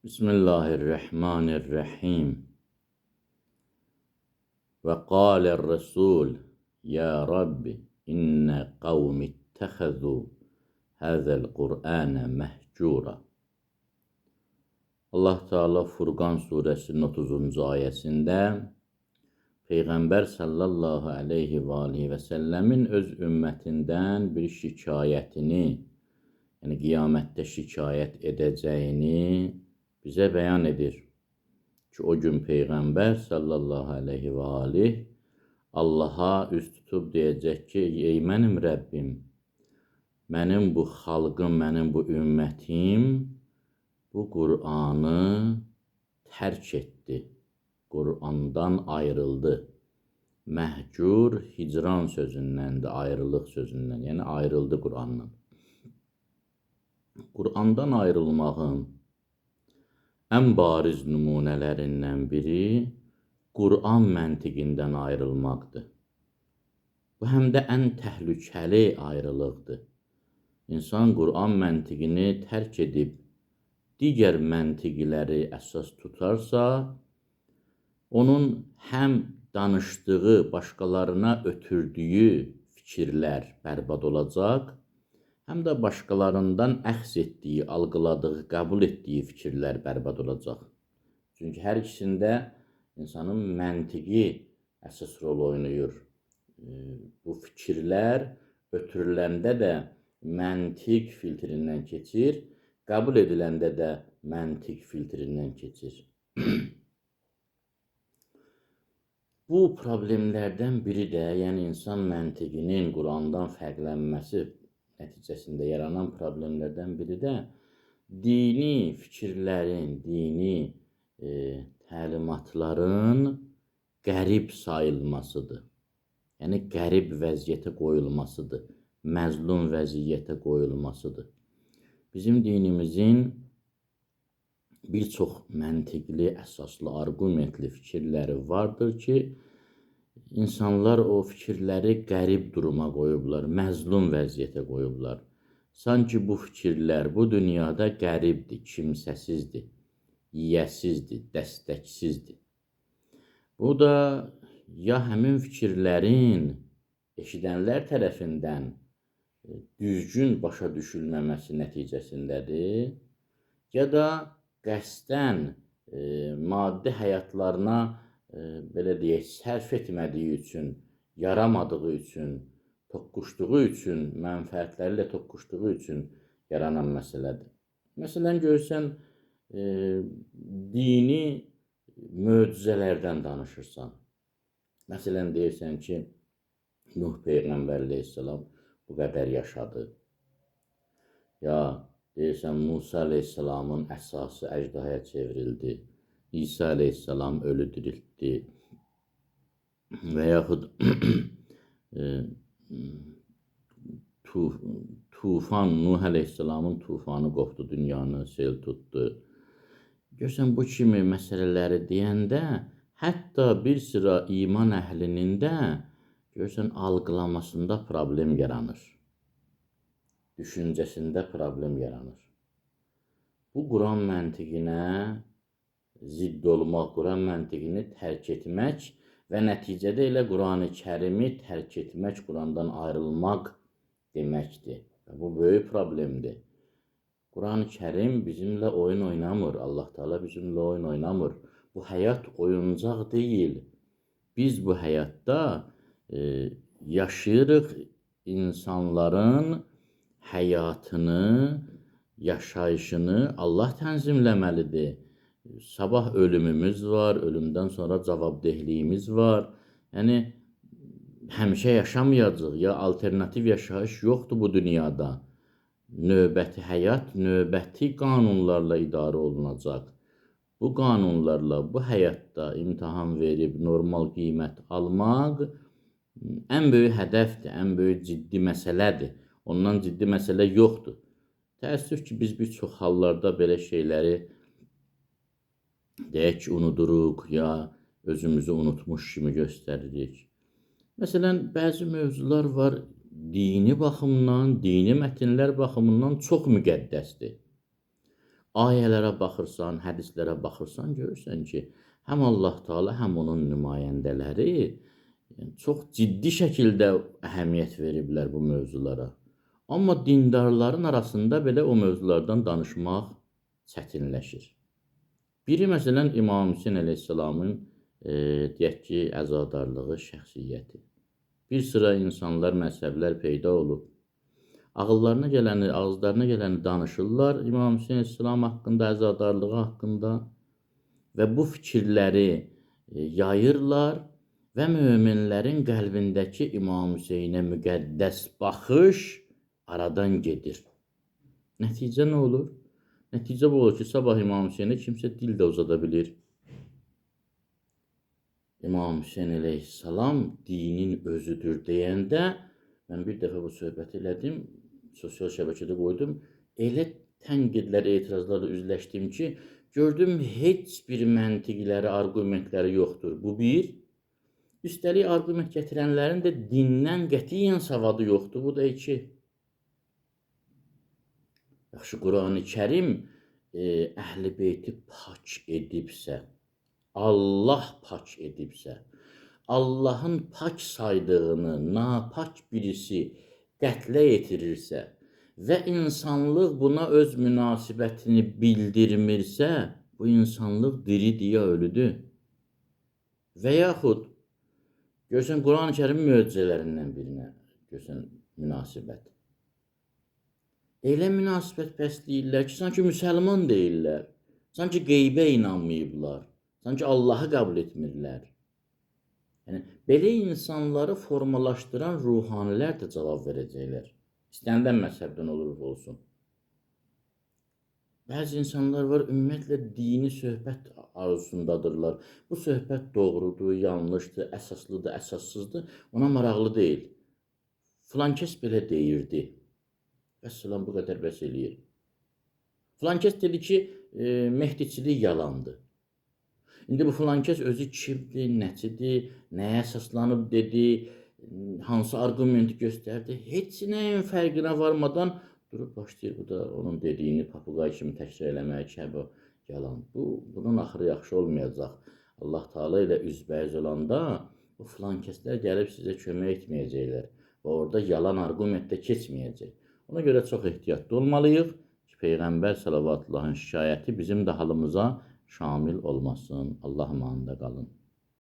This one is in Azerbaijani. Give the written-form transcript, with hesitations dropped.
Bismillahirrahmanirrahim. Ve kâler Resul, ya Rabbi, inne kavmi ittehezû hâzel Kur'âne mehcûra. Allah Teala Furqan suresinin 30. ayəsində Peyğəmbər sallallahu aleyhi və alihi və səlləmin öz ümmətindən bir şikayətini, yəni qiyamətdə şikayət edəcəyini bizə bəyan edir. Ki o gün Peyğəmbər sallallahu aleyhi və alih Allaha üz tutub deyəcək ki, ey mənim Rəbbim, mənim bu xalqım, mənim bu ümmətim bu Qur'anı tərk etdi, Qur'andan ayrıldı. Məhcur, hicran sözündəndir, ayrılıq sözündən, yəni ayrıldı Qur'andan. Qur'andan ayrılmağın ən bariz nümunələrindən biri Qur'an məntiqindən ayrılmaqdır. Bu həm də ən təhlükəli ayrılıqdır. İnsan Qur'an məntiqini tərk edib digər məntiqiləri əsas tutarsa, onun həm danışdığı, başqalarına ötürdüyü fikirlər bərbad olacaq, həm də başqalarından əxz etdiyi, algıladığı, qəbul etdiyi fikirlər bərbad olacaq. Çünki hər ikisində insanın məntiqi əsas rol oynayır. Bu fikirlər ötürüləndə də məntiq filtrindən keçir, qəbul ediləndə də məntiq filtrindən keçir. Bu problemlərdən biri də, yəni insan məntiqinin Qur'andan fərqlənməsi nəticəsində yaranan problemlərdən biri də dini fikirlərin, dini təlimatların qərib sayılmasıdır. Yəni qərib vəziyyətə qoyulmasıdır, məzlum vəziyyətə qoyulmasıdır. Bizim dinimizin bir çox məntiqli, əsaslı, arqumentli fikirləri vardır ki, insanlar o fikirləri qərib duruma qoyublar, məzlum vəziyyətə qoyublar. Sanki bu fikirlər bu dünyada qəribdir, kimsəsizdir, yiyəsizdir, dəstəksizdir. Bu da ya həmin fikirlərin eşidənlər tərəfindən düzgün başa düşülməməsi nəticəsindədir, ya da qəsdən maddi həyatlarına belə deyək, sərf etmədiyi üçün, yaramadığı üçün, toqquşduğu üçün, mənfəətləri ilə toqquşduğu üçün yaranan məsələdir. Məsələn, görsən, dini möcüzələrdən danışırsan. Məsələn, deyirsən ki, Nuh Peyğəmbər əleyhissalam bu qədər yaşadı. Ya deyirsən, Musa əleyhissalamın əsası əjdahaya çevrildi. İsa əleyhissalam ölü diriltdi. Və yaxud tufan, Nuh əleyhissalamın tufanı qopdu, dünyanı sel tutdu. Görsən, bu kimi məsələləri deyəndə, hətta bir sıra iman əhlinin də görsən, algılamasında problem yaranır. Düşüncəsində problem yaranır. Bu Quran məntiqinə zidd olmaq, Quran məntiqini tərk etmək və nəticədə elə Quran-ı Kərimi tərk etmək, Qurandan ayrılmaq deməkdir. Bu böyük problemdir. Quran-ı Kərim bizimlə oyun oynamır. Allah Teala bizimlə oyun oynamır. Bu həyat oyuncaq deyil. Biz bu həyatda yaşayırıq, insanların həyatını, yaşayışını Allah tənzimləməlidir. Sabah ölümümüz var, ölümdən sonra cavabdehliyimiz var. Yəni, həmişə yaşamayacaq, ya alternativ yaşayış yoxdur bu dünyada. Növbəti həyat, növbəti qanunlarla idarə olunacaq. Bu qanunlarla, bu həyatda imtahan verib normal qiymət almaq ən böyük hədəfdir, ən böyük ciddi məsələdir. Ondan ciddi məsələ yoxdur. Təəssüf ki, biz bir çox hallarda belə şeyləri deyək ki, unuduruq, ya özümüzü unutmuş kimi göstəririk. Məsələn, bəzi mövzular var, dini baxımdan, dini mətnlər baxımından çox müqəddəsdir. ayələrə baxırsan, hədislərə baxırsan, görürsən ki, həm Allah Taala, həm onun nümayəndələri çox ciddi şəkildə əhəmiyyət veriblər bu mövzulara. Amma dindarların arasında belə o mövzulardan danışmaq çətinləşir. Biri, məsələn, İmam Hüseyn əleyhissalamın deyək ki, əzadarlığı, şəxsiyyəti. Bir sıra insanlar, məzhəblər peyda olub. Ağızlarına gələni danışırlar İmam Hüseyn əleyhissalam haqqında, əzadarlığı haqqında və bu fikirləri yayırlar və möminlərin qəlbindəki İmam Hüseynə müqəddəs baxış aradan gedir. Nəticə nə olur? Nəticə bu olur ki, sabah İmam Hüseynə kimsə dil də uzada bilir. İmam Hüseyn əleyhissalam dinin özüdür deyəndə, mən bir dəfə bu söhbəti elədim, sosial şəbəkədə qoydum, elə tənqidlər, etirazlarla üzləşdim ki, gördüm heç bir məntiqləri, arqumentləri yoxdur. Bu bir. Üstəlik, arqument gətirənlərin də dindən qətiyyən savadı yoxdur. Bu da iki. Yaxşı, Qur'an-ı Kərim Əhl-i Beyti pak edibsə, Allah pak edibsə, Allahın pak saydığını napak birisi qətlə yetirirsə və insanlıq buna öz münasibətini bildirmirsə, bu insanlıq diri deyə ölüdür. Və yaxud, görsən, Qur'an-ı Kərim möcüzələrindən birinə görsən münasibət. Elə münasibət bəsləyirlər ki, sanki müsəlman deyirlər, sanki qeybə inanmayıblar, sanki Allahı qəbul etmirlər. Yəni, belə insanları formalaşdıran ruhanilər də cavab verəcəklər. İstənilən məzhəbdən olursa olsun. Bəzi insanlar var, ümumiyyətlə dini söhbət arzusundadırlar. Bu söhbət doğrudur, yanlışdır, əsaslıdır, əsassızdır, ona maraqlı deyil. Filan kəs belə deyirdi. Vəssalam, bu qədər bəs eləyir. Filan kəs dedi ki, Mehdiçilik yalandır. İndi bu filan kəs özü kimdir, nəçidir, nəyə əsaslanıb dedi, hansı argumenti göstərdi, heç nəyin fərqinə varmadan durub başlayır, bu da onun dediyini papuqay kimi təkrar eləməyə ki, bu yalan. Bunun axırı yaxşı olmayacaq. Allah Taala ilə üzbəyiz olanda bu filan kəslər gəlib sizə kömək etməyəcəklər və orada yalan argument də keçməyəcək. Ona görə çox ehtiyatlı olmalıyıq ki, Peyğəmbər sallallahu şikayəti bizim də halımıza şamil olmasın. Allah amanında qalın.